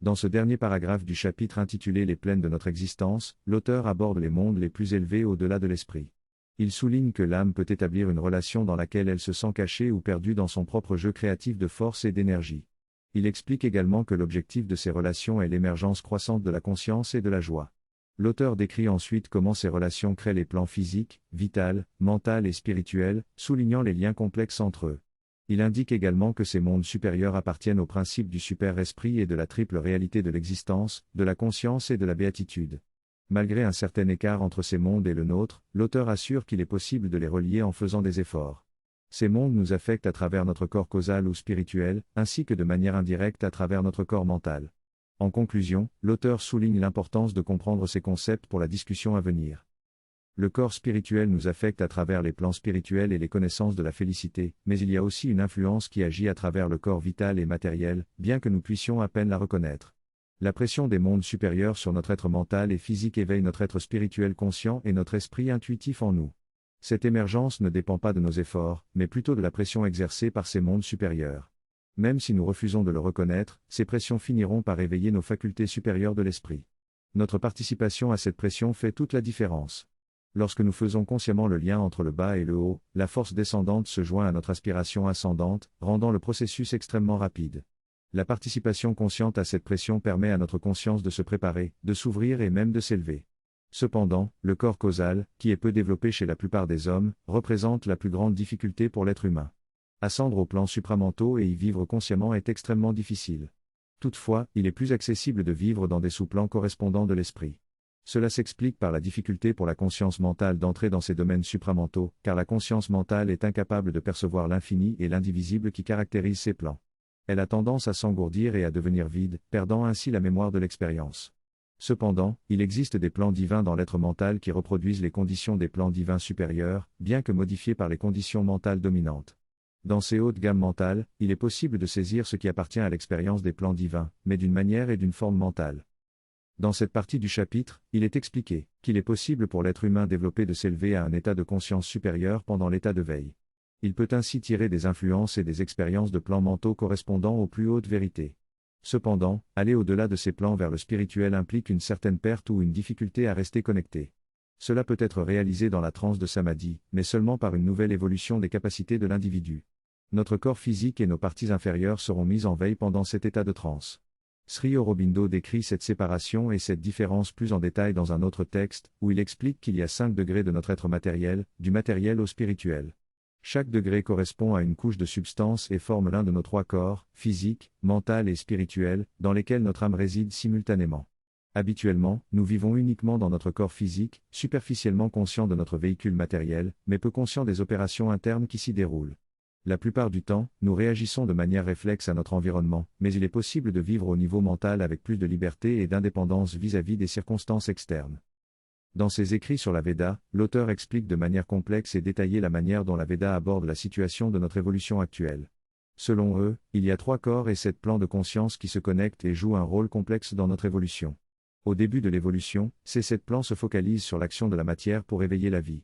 Dans ce dernier paragraphe du chapitre intitulé Les plaines de notre existence, l'auteur aborde les mondes les plus élevés au-delà de l'esprit. Il souligne que l'âme peut établir une relation dans laquelle elle se sent cachée ou perdue dans son propre jeu créatif de force et d'énergie. Il explique également que l'objectif de ces relations est l'émergence croissante de la conscience et de la joie. L'auteur décrit ensuite comment ces relations créent les plans physiques, vital, mental et spirituel, soulignant les liens complexes entre eux. Il indique également que ces mondes supérieurs appartiennent au principe du super-esprit et de la triple réalité de l'existence, de la conscience et de la béatitude. Malgré un certain écart entre ces mondes et le nôtre, l'auteur assure qu'il est possible de les relier en faisant des efforts. Ces mondes nous affectent à travers notre corps causal ou spirituel, ainsi que de manière indirecte à travers notre corps mental. En conclusion, l'auteur souligne l'importance de comprendre ces concepts pour la discussion à venir. Le corps spirituel nous affecte à travers les plans spirituels et les connaissances de la félicité, mais il y a aussi une influence qui agit à travers le corps vital et matériel, bien que nous puissions à peine la reconnaître. La pression des mondes supérieurs sur notre être mental et physique éveille notre être spirituel conscient et notre esprit intuitif en nous. Cette émergence ne dépend pas de nos efforts, mais plutôt de la pression exercée par ces mondes supérieurs. Même si nous refusons de le reconnaître, ces pressions finiront par éveiller nos facultés supérieures de l'esprit. Notre participation à cette pression fait toute la différence. Lorsque nous faisons consciemment le lien entre le bas et le haut, la force descendante se joint à notre aspiration ascendante, rendant le processus extrêmement rapide. La participation consciente à cette pression permet à notre conscience de se préparer, de s'ouvrir et même de s'élever. Cependant, le corps causal, qui est peu développé chez la plupart des hommes, représente la plus grande difficulté pour l'être humain. Ascendre aux plans supramentaux et y vivre consciemment est extrêmement difficile. Toutefois, il est plus accessible de vivre dans des sous-plans correspondants de l'esprit. Cela s'explique par la difficulté pour la conscience mentale d'entrer dans ces domaines supramentaux, car la conscience mentale est incapable de percevoir l'infini et l'indivisible qui caractérisent ces plans. Elle a tendance à s'engourdir et à devenir vide, perdant ainsi la mémoire de l'expérience. Cependant, il existe des plans divins dans l'être mental qui reproduisent les conditions des plans divins supérieurs, bien que modifiés par les conditions mentales dominantes. Dans ces hautes gammes mentales, il est possible de saisir ce qui appartient à l'expérience des plans divins, mais d'une manière et d'une forme mentale. Dans cette partie du chapitre, il est expliqué qu'il est possible pour l'être humain développé de s'élever à un état de conscience supérieur pendant l'état de veille. Il peut ainsi tirer des influences et des expériences de plans mentaux correspondant aux plus hautes vérités. Cependant, aller au-delà de ces plans vers le spirituel implique une certaine perte ou une difficulté à rester connecté. Cela peut être réalisé dans la transe de Samadhi, mais seulement par une nouvelle évolution des capacités de l'individu. Notre corps physique et nos parties inférieures seront mises en veille pendant cet état de transe. Sri Aurobindo décrit cette séparation et cette différence plus en détail dans un autre texte, où il explique qu'il y a 5 degrés de notre être matériel, du matériel au spirituel. Chaque degré correspond à une couche de substance et forme l'un de nos 3 corps, physique, mental et spirituel, dans lesquels notre âme réside simultanément. Habituellement, nous vivons uniquement dans notre corps physique, superficiellement conscients de notre véhicule matériel, mais peu conscients des opérations internes qui s'y déroulent. La plupart du temps, nous réagissons de manière réflexe à notre environnement, mais il est possible de vivre au niveau mental avec plus de liberté et d'indépendance vis-à-vis des circonstances externes. Dans ses écrits sur la Veda, l'auteur explique de manière complexe et détaillée la manière dont la Veda aborde la situation de notre évolution actuelle. Selon eux, il y a 3 corps et 7 plans de conscience qui se connectent et jouent un rôle complexe dans notre évolution. Au début de l'évolution, ces 7 plans se focalisent sur l'action de la matière pour éveiller la vie.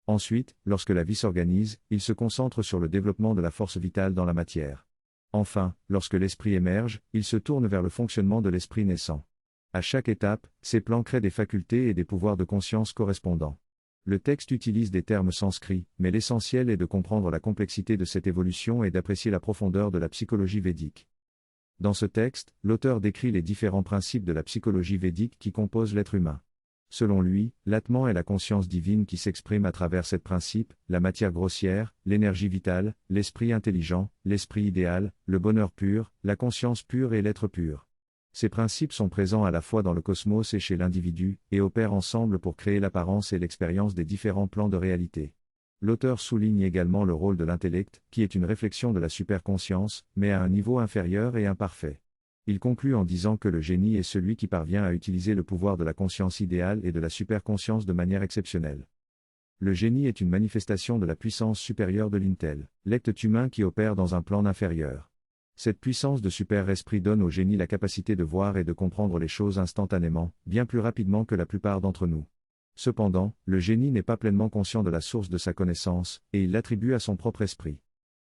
Ensuite, lorsque la vie s'organise, il se concentre sur le développement de la force vitale dans la matière. Enfin, lorsque l'esprit émerge, il se tourne vers le fonctionnement de l'esprit naissant. À chaque étape, ces plans créent des facultés et des pouvoirs de conscience correspondants. Le texte utilise des termes sanscrits, mais l'essentiel est de comprendre la complexité de cette évolution et d'apprécier la profondeur de la psychologie védique. Dans ce texte, l'auteur décrit les différents principes de la psychologie védique qui composent l'être humain. Selon lui, l'atman est la conscience divine qui s'exprime à travers sept principes, la matière grossière, l'énergie vitale, l'esprit intelligent, l'esprit idéal, le bonheur pur, la conscience pure et l'être pur. Ces principes sont présents à la fois dans le cosmos et chez l'individu, et opèrent ensemble pour créer l'apparence et l'expérience des différents plans de réalité. L'auteur souligne également le rôle de l'intellect, qui est une réflexion de la superconscience, mais à un niveau inférieur et imparfait. Il conclut en disant que le génie est celui qui parvient à utiliser le pouvoir de la conscience idéale et de la superconscience de manière exceptionnelle. Le génie est une manifestation de la puissance supérieure de l'intellect humain qui opère dans un plan inférieur. Cette puissance de super-esprit donne au génie la capacité de voir et de comprendre les choses instantanément, bien plus rapidement que la plupart d'entre nous. Cependant, le génie n'est pas pleinement conscient de la source de sa connaissance, et il l'attribue à son propre esprit.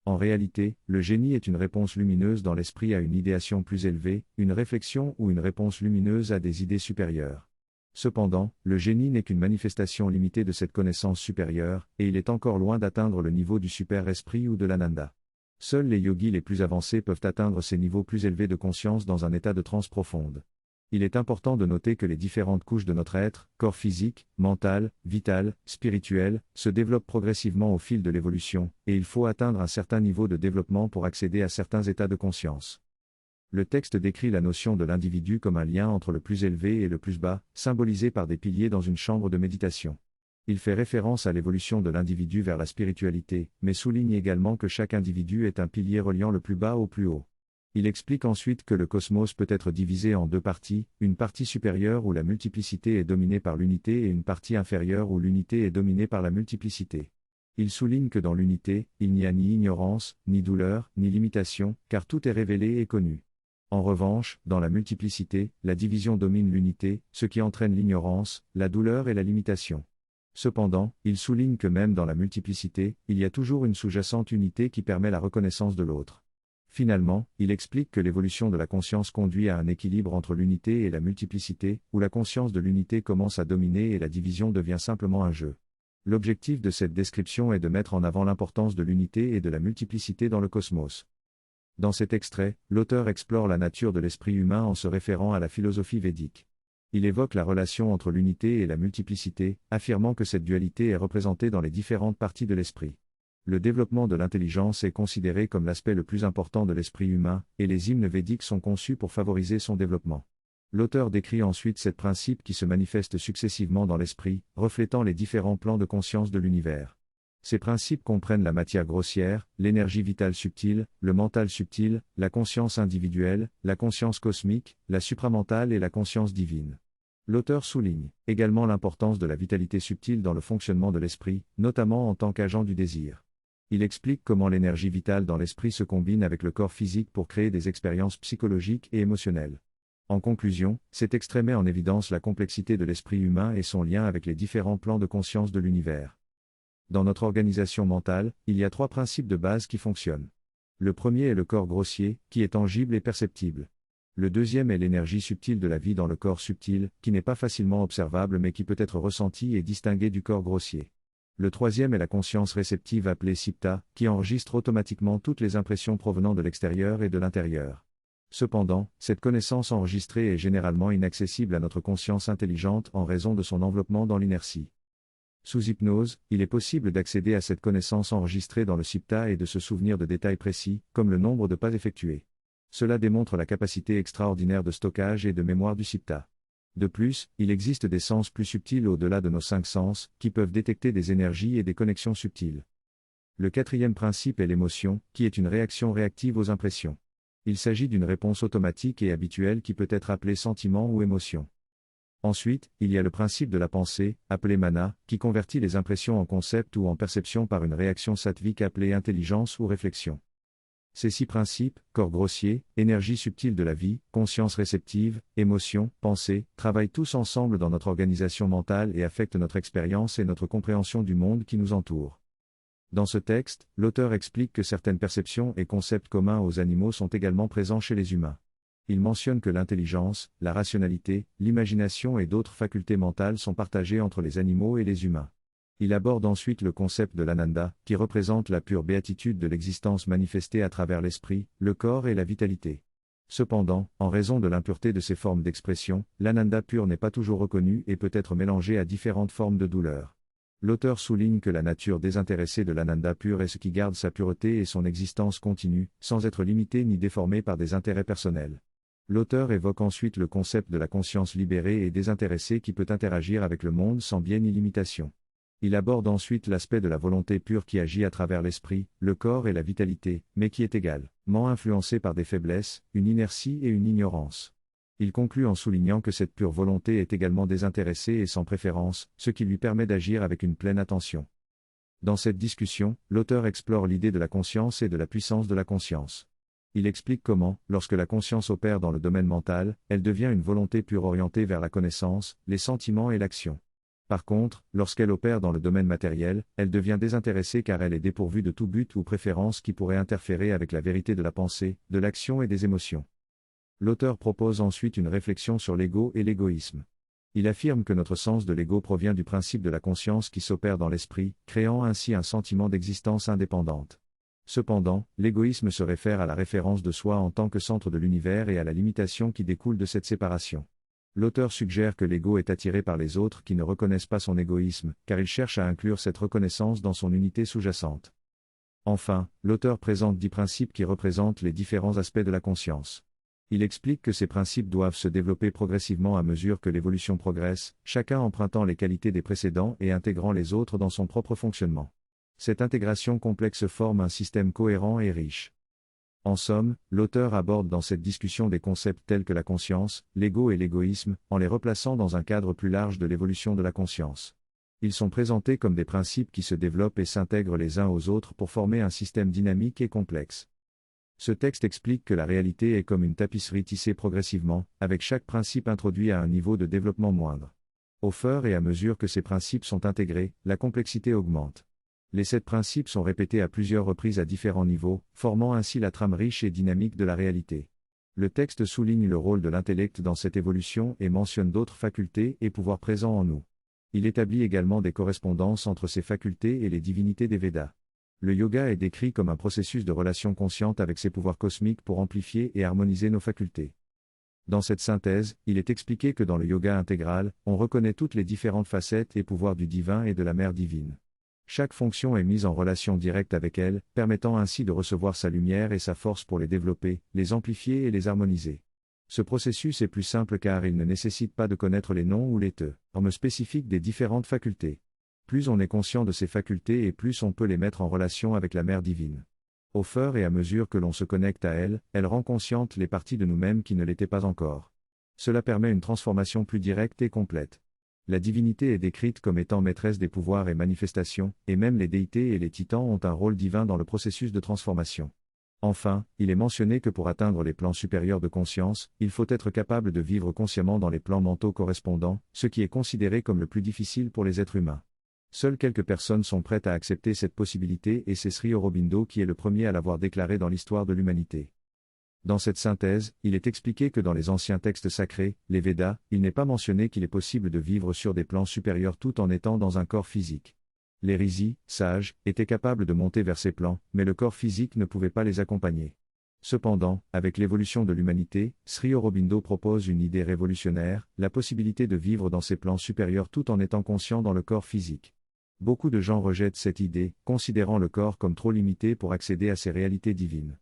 En réalité, le génie est une réponse lumineuse dans l'esprit à une idéation plus élevée, une réflexion ou une réponse lumineuse à des idées supérieures. Cependant, le génie n'est qu'une manifestation limitée de cette connaissance supérieure, et il est encore loin d'atteindre le niveau du super-esprit ou de l'ananda. Seuls les yogis les plus avancés peuvent atteindre ces niveaux plus élevés de conscience dans un état de transe profonde. Il est important de noter que les différentes couches de notre être, corps physique, mental, vital, spirituel, se développent progressivement au fil de l'évolution, et il faut atteindre un certain niveau de développement pour accéder à certains états de conscience. Le texte décrit la notion de l'individu comme un lien entre le plus élevé et le plus bas, symbolisé par des piliers dans une chambre de méditation. Il fait référence à l'évolution de l'individu vers la spiritualité, mais souligne également que chaque individu est un pilier reliant le plus bas au plus haut. Il explique ensuite que le cosmos peut être divisé en deux parties, une partie supérieure où la multiplicité est dominée par l'unité et une partie inférieure où l'unité est dominée par la multiplicité. Il souligne que dans l'unité, il n'y a ni ignorance, ni douleur, ni limitation, car tout est révélé et connu. En revanche, dans la multiplicité, la division domine l'unité, ce qui entraîne l'ignorance, la douleur et la limitation. Cependant, il souligne que même dans la multiplicité, il y a toujours une sous-jacente unité qui permet la reconnaissance de l'autre. Finalement, il explique que l'évolution de la conscience conduit à un équilibre entre l'unité et la multiplicité, où la conscience de l'unité commence à dominer et la division devient simplement un jeu. L'objectif de cette description est de mettre en avant l'importance de l'unité et de la multiplicité dans le cosmos. Dans cet extrait, l'auteur explore la nature de l'esprit humain en se référant à la philosophie védique. Il évoque la relation entre l'unité et la multiplicité, affirmant que cette dualité est représentée dans les différentes parties de l'esprit. Le développement de l'intelligence est considéré comme l'aspect le plus important de l'esprit humain, et les hymnes védiques sont conçus pour favoriser son développement. L'auteur décrit ensuite sept principes qui se manifestent successivement dans l'esprit, reflétant les différents plans de conscience de l'univers. Ces principes comprennent la matière grossière, l'énergie vitale subtile, le mental subtil, la conscience individuelle, la conscience cosmique, la supramentale et la conscience divine. L'auteur souligne également l'importance de la vitalité subtile dans le fonctionnement de l'esprit, notamment en tant qu'agent du désir. Il explique comment l'énergie vitale dans l'esprit se combine avec le corps physique pour créer des expériences psychologiques et émotionnelles. En conclusion, cet extrait met en évidence la complexité de l'esprit humain et son lien avec les différents plans de conscience de l'univers. Dans notre organisation mentale, il y a trois principes de base qui fonctionnent. Le premier est le corps grossier, qui est tangible et perceptible. Le deuxième est l'énergie subtile de la vie dans le corps subtil, qui n'est pas facilement observable mais qui peut être ressentie et distinguée du corps grossier. Le troisième est la conscience réceptive appelée Sipta, qui enregistre automatiquement toutes les impressions provenant de l'extérieur et de l'intérieur. Cependant, cette connaissance enregistrée est généralement inaccessible à notre conscience intelligente en raison de son enveloppement dans l'inertie. Sous hypnose, il est possible d'accéder à cette connaissance enregistrée dans le Sipta et de se souvenir de détails précis, comme le nombre de pas effectués. Cela démontre la capacité extraordinaire de stockage et de mémoire du Sipta. De plus, il existe des sens plus subtils au-delà de nos cinq sens, qui peuvent détecter des énergies et des connexions subtiles. Le quatrième principe est l'émotion, qui est une réaction réactive aux impressions. Il s'agit d'une réponse automatique et habituelle qui peut être appelée sentiment ou émotion. Ensuite, il y a le principe de la pensée, appelé mana, qui convertit les impressions en concept ou en perception par une réaction sattvique appelée intelligence ou réflexion. Ces six principes, corps grossier, énergie subtile de la vie, conscience réceptive, émotion, pensée, travaillent tous ensemble dans notre organisation mentale et affectent notre expérience et notre compréhension du monde qui nous entoure. Dans ce texte, l'auteur explique que certaines perceptions et concepts communs aux animaux sont également présents chez les humains. Il mentionne que l'intelligence, la rationalité, l'imagination et d'autres facultés mentales sont partagées entre les animaux et les humains. Il aborde ensuite le concept de l'ananda, qui représente la pure béatitude de l'existence manifestée à travers l'esprit, le corps et la vitalité. Cependant, en raison de l'impureté de ces formes d'expression, l'ananda pur n'est pas toujours reconnu et peut être mélangé à différentes formes de douleur. L'auteur souligne que la nature désintéressée de l'ananda pur est ce qui garde sa pureté et son existence continue, sans être limitée ni déformée par des intérêts personnels. L'auteur évoque ensuite le concept de la conscience libérée et désintéressée qui peut interagir avec le monde sans biais ni limitation. Il aborde ensuite l'aspect de la volonté pure qui agit à travers l'esprit, le corps et la vitalité, mais qui est également influencée par des faiblesses, une inertie et une ignorance. Il conclut en soulignant que cette pure volonté est également désintéressée et sans préférence, ce qui lui permet d'agir avec une pleine attention. Dans cette discussion, l'auteur explore l'idée de la conscience et de la puissance de la conscience. Il explique comment, lorsque la conscience opère dans le domaine mental, elle devient une volonté pure orientée vers la connaissance, les sentiments et l'action. Par contre, lorsqu'elle opère dans le domaine matériel, elle devient désintéressée car elle est dépourvue de tout but ou préférence qui pourrait interférer avec la vérité de la pensée, de l'action et des émotions. L'auteur propose ensuite une réflexion sur l'ego et l'égoïsme. Il affirme que notre sens de l'ego provient du principe de la conscience qui s'opère dans l'esprit, créant ainsi un sentiment d'existence indépendante. Cependant, l'égoïsme se réfère à la référence de soi en tant que centre de l'univers et à la limitation qui découle de cette séparation. L'auteur suggère que l'ego est attiré par les autres qui ne reconnaissent pas son égoïsme, car il cherche à inclure cette reconnaissance dans son unité sous-jacente. Enfin, l'auteur présente 10 principes qui représentent les différents aspects de la conscience. Il explique que ces principes doivent se développer progressivement à mesure que l'évolution progresse, chacun empruntant les qualités des précédents et intégrant les autres dans son propre fonctionnement. Cette intégration complexe forme un système cohérent et riche. En somme, l'auteur aborde dans cette discussion des concepts tels que la conscience, l'ego et l'égoïsme, en les replaçant dans un cadre plus large de l'évolution de la conscience. Ils sont présentés comme des principes qui se développent et s'intègrent les uns aux autres pour former un système dynamique et complexe. Ce texte explique que la réalité est comme une tapisserie tissée progressivement, avec chaque principe introduit à un niveau de développement moindre. Au fur et à mesure que ces principes sont intégrés, la complexité augmente. Les 7 principes sont répétés à plusieurs reprises à différents niveaux, formant ainsi la trame riche et dynamique de la réalité. Le texte souligne le rôle de l'intellect dans cette évolution et mentionne d'autres facultés et pouvoirs présents en nous. Il établit également des correspondances entre ces facultés et les divinités des Védas. Le yoga est décrit comme un processus de relation consciente avec ses pouvoirs cosmiques pour amplifier et harmoniser nos facultés. Dans cette synthèse, il est expliqué que dans le yoga intégral, on reconnaît toutes les différentes facettes et pouvoirs du divin et de la mère divine. Chaque fonction est mise en relation directe avec elle, permettant ainsi de recevoir sa lumière et sa force pour les développer, les amplifier et les harmoniser. Ce processus est plus simple car il ne nécessite pas de connaître les noms ou les termes spécifiques des différentes facultés. Plus on est conscient de ces facultés et plus on peut les mettre en relation avec la mère divine. Au fur et à mesure que l'on se connecte à elle, elle rend conscientes les parties de nous-mêmes qui ne l'étaient pas encore. Cela permet une transformation plus directe et complète. La divinité est décrite comme étant maîtresse des pouvoirs et manifestations, et même les déités et les titans ont un rôle divin dans le processus de transformation. Enfin, il est mentionné que pour atteindre les plans supérieurs de conscience, il faut être capable de vivre consciemment dans les plans mentaux correspondants, ce qui est considéré comme le plus difficile pour les êtres humains. Seules quelques personnes sont prêtes à accepter cette possibilité et c'est Sri Aurobindo qui est le premier à l'avoir déclaré dans l'histoire de l'humanité. Dans cette synthèse, il est expliqué que dans les anciens textes sacrés, les Védas, il n'est pas mentionné qu'il est possible de vivre sur des plans supérieurs tout en étant dans un corps physique. Les rishis, sages, étaient capables de monter vers ces plans, mais le corps physique ne pouvait pas les accompagner. Cependant, avec l'évolution de l'humanité, Sri Aurobindo propose une idée révolutionnaire, la possibilité de vivre dans ces plans supérieurs tout en étant conscient dans le corps physique. Beaucoup de gens rejettent cette idée, considérant le corps comme trop limité pour accéder à ces réalités divines.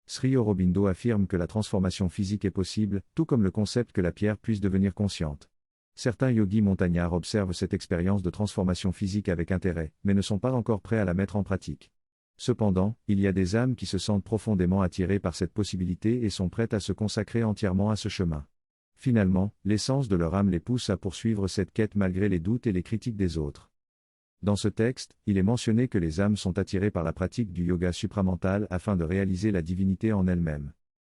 Sri Aurobindo affirme que la transformation physique est possible, tout comme le concept que la pierre puisse devenir consciente. Certains yogis montagnards observent cette expérience de transformation physique avec intérêt, mais ne sont pas encore prêts à la mettre en pratique. Cependant, il y a des âmes qui se sentent profondément attirées par cette possibilité et sont prêtes à se consacrer entièrement à ce chemin. Finalement, l'essence de leur âme les pousse à poursuivre cette quête malgré les doutes et les critiques des autres. Dans ce texte, il est mentionné que les âmes sont attirées par la pratique du yoga supramental afin de réaliser la divinité en elles-mêmes.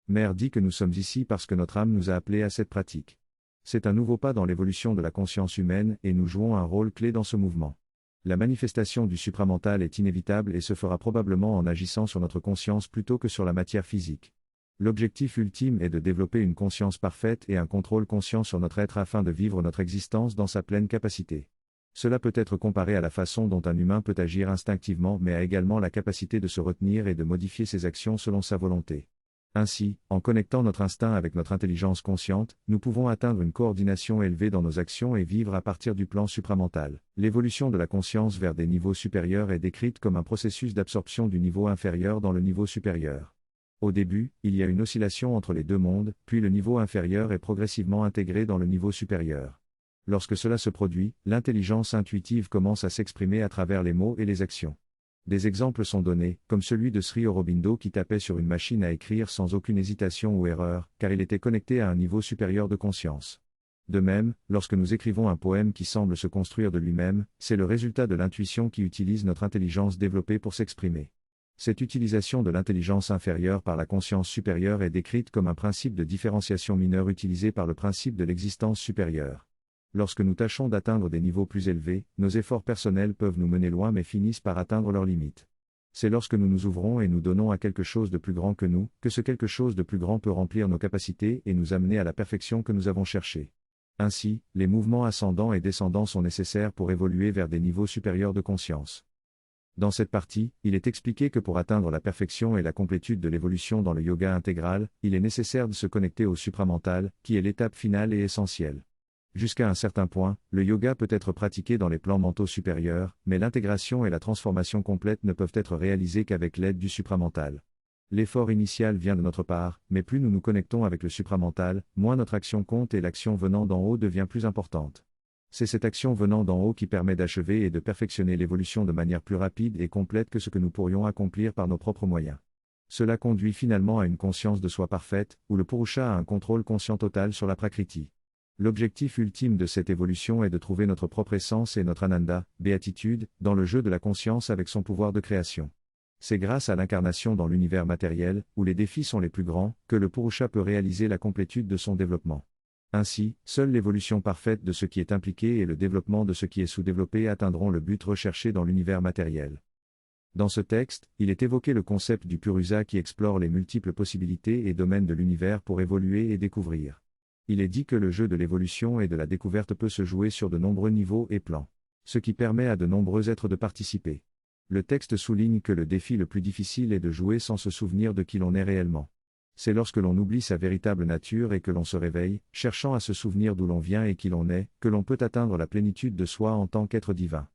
Mère dit que nous sommes ici parce que notre âme nous a appelés à cette pratique. C'est un nouveau pas dans l'évolution de la conscience humaine et nous jouons un rôle clé dans ce mouvement. La manifestation du supramental est inévitable et se fera probablement en agissant sur notre conscience plutôt que sur la matière physique. L'objectif ultime est de développer une conscience parfaite et un contrôle conscient sur notre être afin de vivre notre existence dans sa pleine capacité. Cela peut être comparé à la façon dont un humain peut agir instinctivement mais a également la capacité de se retenir et de modifier ses actions selon sa volonté. Ainsi, en connectant notre instinct avec notre intelligence consciente, nous pouvons atteindre une coordination élevée dans nos actions et vivre à partir du plan supramental. L'évolution de la conscience vers des niveaux supérieurs est décrite comme un processus d'absorption du niveau inférieur dans le niveau supérieur. Au début, il y a une oscillation entre les deux mondes, puis le niveau inférieur est progressivement intégré dans le niveau supérieur. Lorsque cela se produit, l'intelligence intuitive commence à s'exprimer à travers les mots et les actions. Des exemples sont donnés, comme celui de Sri Aurobindo qui tapait sur une machine à écrire sans aucune hésitation ou erreur, car il était connecté à un niveau supérieur de conscience. De même, lorsque nous écrivons un poème qui semble se construire de lui-même, c'est le résultat de l'intuition qui utilise notre intelligence développée pour s'exprimer. Cette utilisation de l'intelligence inférieure par la conscience supérieure est décrite comme un principe de différenciation mineure utilisé par le principe de l'existence supérieure. Lorsque nous tâchons d'atteindre des niveaux plus élevés, nos efforts personnels peuvent nous mener loin mais finissent par atteindre leurs limites. C'est lorsque nous nous ouvrons et nous donnons à quelque chose de plus grand que nous, que ce quelque chose de plus grand peut remplir nos capacités et nous amener à la perfection que nous avons cherchée. Ainsi, les mouvements ascendants et descendants sont nécessaires pour évoluer vers des niveaux supérieurs de conscience. Dans cette partie, il est expliqué que pour atteindre la perfection et la complétude de l'évolution dans le yoga intégral, il est nécessaire de se connecter au supramental, qui est l'étape finale et essentielle. Jusqu'à un certain point, le yoga peut être pratiqué dans les plans mentaux supérieurs, mais l'intégration et la transformation complète ne peuvent être réalisées qu'avec l'aide du supramental. L'effort initial vient de notre part, mais plus nous nous connectons avec le supramental, moins notre action compte et l'action venant d'en haut devient plus importante. C'est cette action venant d'en haut qui permet d'achever et de perfectionner l'évolution de manière plus rapide et complète que ce que nous pourrions accomplir par nos propres moyens. Cela conduit finalement à une conscience de soi parfaite, où le Purusha a un contrôle conscient total sur la Prakriti. L'objectif ultime de cette évolution est de trouver notre propre essence et notre ananda, béatitude, dans le jeu de la conscience avec son pouvoir de création. C'est grâce à l'incarnation dans l'univers matériel, où les défis sont les plus grands, que le Purusha peut réaliser la complétude de son développement. Ainsi, seule l'évolution parfaite de ce qui est impliqué et le développement de ce qui est sous-développé atteindront le but recherché dans l'univers matériel. Dans ce texte, il est évoqué le concept du Purusa qui explore les multiples possibilités et domaines de l'univers pour évoluer et découvrir. Il est dit que le jeu de l'évolution et de la découverte peut se jouer sur de nombreux niveaux et plans, ce qui permet à de nombreux êtres de participer. Le texte souligne que le défi le plus difficile est de jouer sans se souvenir de qui l'on est réellement. C'est lorsque l'on oublie sa véritable nature et que l'on se réveille, cherchant à se souvenir d'où l'on vient et qui l'on est, que l'on peut atteindre la plénitude de soi en tant qu'être divin.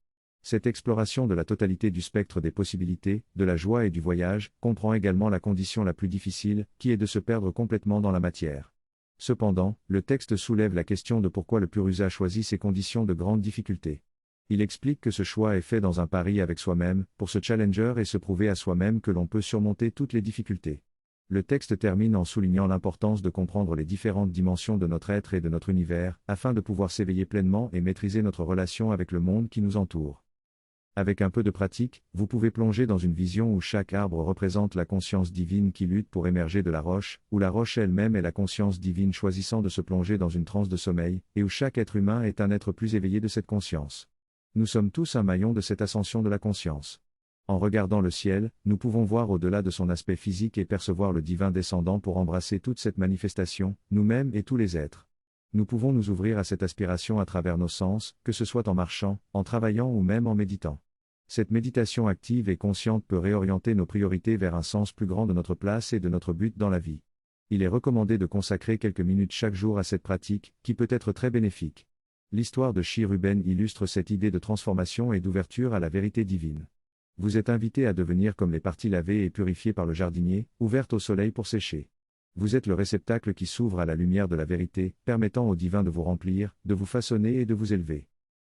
Cette exploration de la totalité du spectre des possibilités, de la joie et du voyage, comprend également la condition la plus difficile, qui est de se perdre complètement dans la matière. Cependant, le texte soulève la question de pourquoi le Purusa choisit ces conditions de grande difficulté. Il explique que ce choix est fait dans un pari avec soi-même, pour se challenger et se prouver à soi-même que l'on peut surmonter toutes les difficultés. Le texte termine en soulignant l'importance de comprendre les différentes dimensions de notre être et de notre univers, afin de pouvoir s'éveiller pleinement et maîtriser notre relation avec le monde qui nous entoure. Avec un peu de pratique, vous pouvez plonger dans une vision où chaque arbre représente la conscience divine qui lutte pour émerger de la roche, où la roche elle-même est la conscience divine choisissant de se plonger dans une transe de sommeil, et où chaque être humain est un être plus éveillé de cette conscience. Nous sommes tous un maillon de cette ascension de la conscience. En regardant le ciel, nous pouvons voir au-delà de son aspect physique et percevoir le divin descendant pour embrasser toute cette manifestation, nous-mêmes et tous les êtres. Nous pouvons nous ouvrir à cette aspiration à travers nos sens, que ce soit en marchant, en travaillant ou même en méditant. Cette méditation active et consciente peut réorienter nos priorités vers un sens plus grand de notre place et de notre but dans la vie. Il est recommandé de consacrer quelques minutes chaque jour à cette pratique, qui peut être très bénéfique. L'histoire de Sri Ruben illustre cette idée de transformation et d'ouverture à la vérité divine. Vous êtes invité à devenir comme les parties lavées et purifiées par le jardinier, ouvertes au soleil pour sécher. Vous êtes le réceptacle qui s'ouvre à la lumière de la vérité, permettant au divin de vous remplir, de vous façonner et de vous élever.